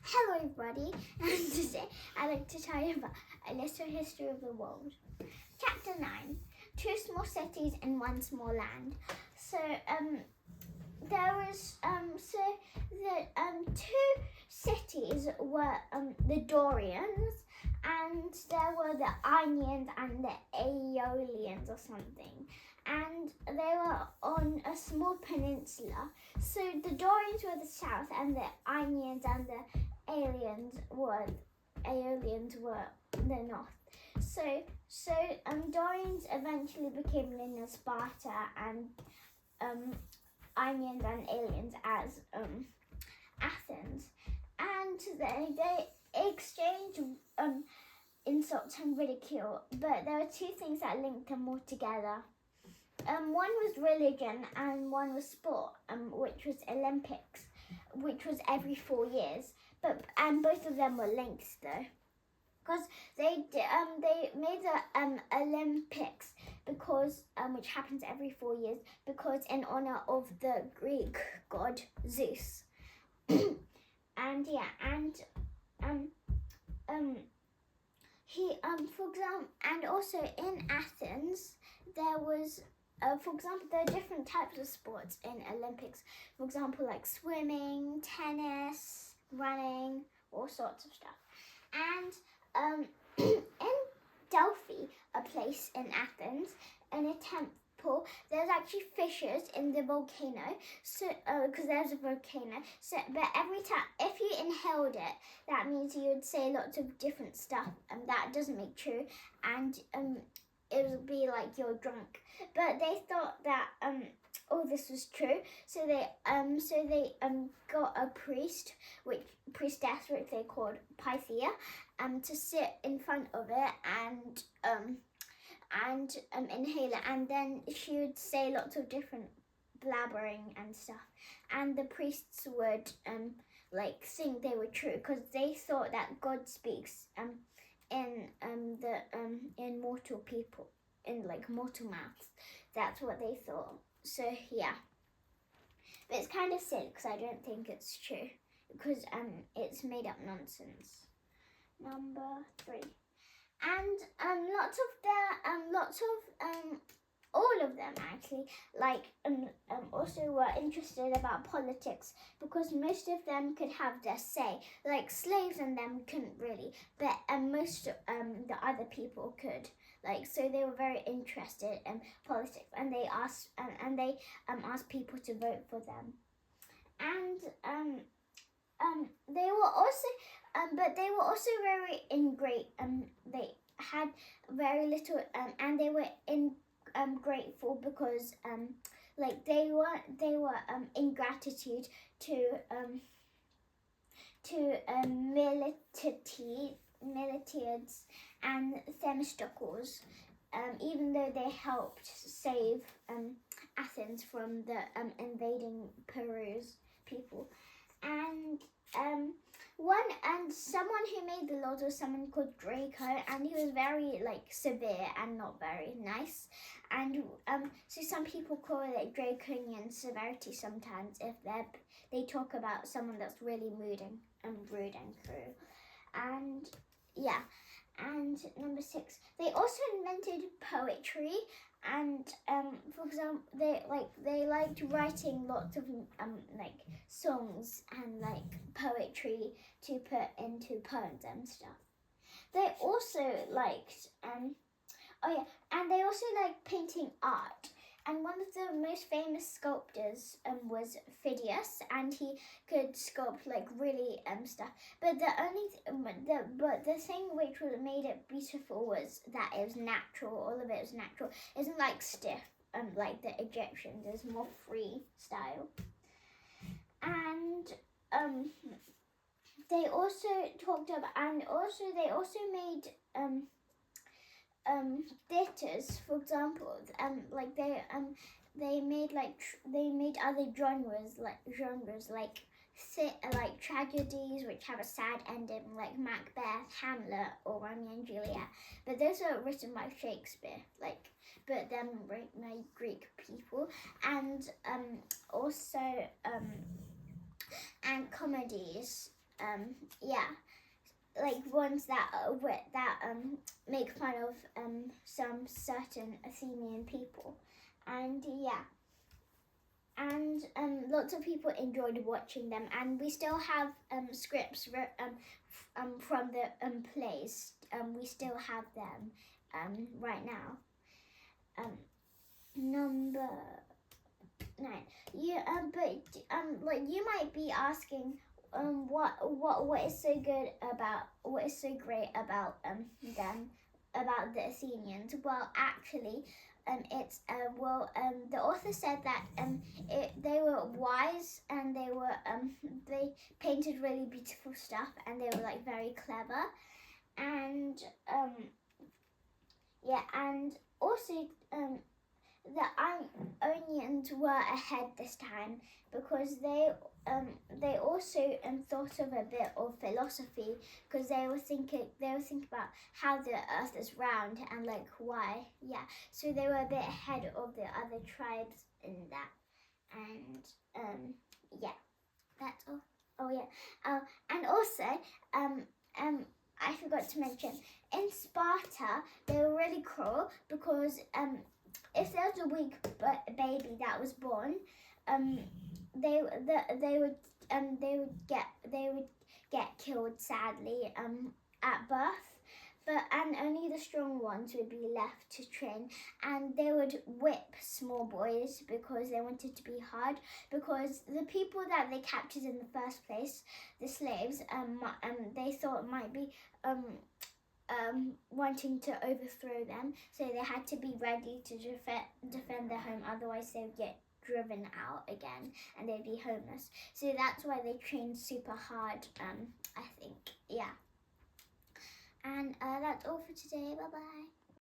Hello everybody, and today I'd like to tell you about a little history of the world. Chapter 9, Two Small Cities in One Small Land. Two cities were the Dorians, and there were the Ionians and the Aeolians or something. And they were on a small peninsula. So the Dorians were the south, and the Ionians and the Aeolians were the north. So Dorians eventually became known as Sparta, and Ionians and Aeolians as Athens. And they exchanged insults and ridicule, but there were two things that linked them all together. One was religion and one was sport, which was Olympics, which was every 4 years. And both of them were linked though, because they made the Olympics because which happens every 4 years, because in honor of the Greek god Zeus. For example, and also in Athens there was. For example, there are different types of sports in Olympics. For example, like swimming, tennis, running, all sorts of stuff. And in Delphi, a place in Athens, in a temple, there's actually fissures in the volcano. So, because there's a volcano. So, but every time, if you inhaled it, that means you would say lots of different stuff, and that doesn't make true. And it would be like you're drunk. But they thought that all this was true, so they got a priestess, which they called Pythia, to sit in front of it and inhale it, and then she would say lots of different blabbering and stuff, and the priests would think they were true, because they thought that God speaks in mortal people, in mortal mouths. That's what they thought. So yeah, but it's kind of silly because I don't think it's true, because it's made up nonsense. Number 3, and all of them actually also were interested about politics, because most of them could have their say. Like slaves and them couldn't really, but most of the other people could. So they were very interested in politics, and they asked people to vote for them. And they were also very ingrate. They had very little, and they were grateful because they were in gratitude to Miltiades and Themistocles, even though they helped save Athens from the invading Peru's people. And someone who made the laws was someone called Draco, and he was very severe and not very nice. And so some people call it draconian severity sometimes if they talk about someone that's really rude and cruel. And yeah, and number 6, they also invented poetry. And for example, they liked writing lots of songs and poetry to put into poems and stuff. They also liked and they also liked painting art. And one of the most famous sculptors was Phidias, and he could sculpt really stuff. But the thing which made it beautiful was that it was natural. All of it was natural. It wasn't stiff like the Egyptians. It was more free style. And they also talked about, and also they also made theaters. For example, they made other genres like tragedies which have a sad ending, like Macbeth, Hamlet, or Romeo and Juliet. But those are written by Shakespeare, but them written by Greek people. And also and comedies yeah, like ones that make fun of some certain Athenian people, and yeah, and lots of people enjoyed watching them, and we still have scripts from the plays. We still have them right now. Number 9. Like you might be asking, what is so good about what is so great about them, about the Athenians? Well, actually, it's the author said that they were wise, and they painted really beautiful stuff, and they were like very clever, and yeah, and also the Ionians were ahead this time because they also thought of a bit of philosophy, because they were thinking about how the earth is round and like why, yeah, so they were a bit ahead of the other tribes in that. And yeah, that's all. Oh yeah, and also I forgot to mention, in Sparta they were really cruel, because if there was a weak baby that was born, they would get killed sadly at birth. And only the strong ones would be left to train, and they would whip small boys because they wanted to be hard, because the people that they captured in the first place, the slaves, they thought might be wanting to overthrow them, so they had to be ready to defend their home, otherwise they would get driven out again and they'd be homeless. So that's why they trained super hard, I think. Yeah. And that's all for today. Bye bye.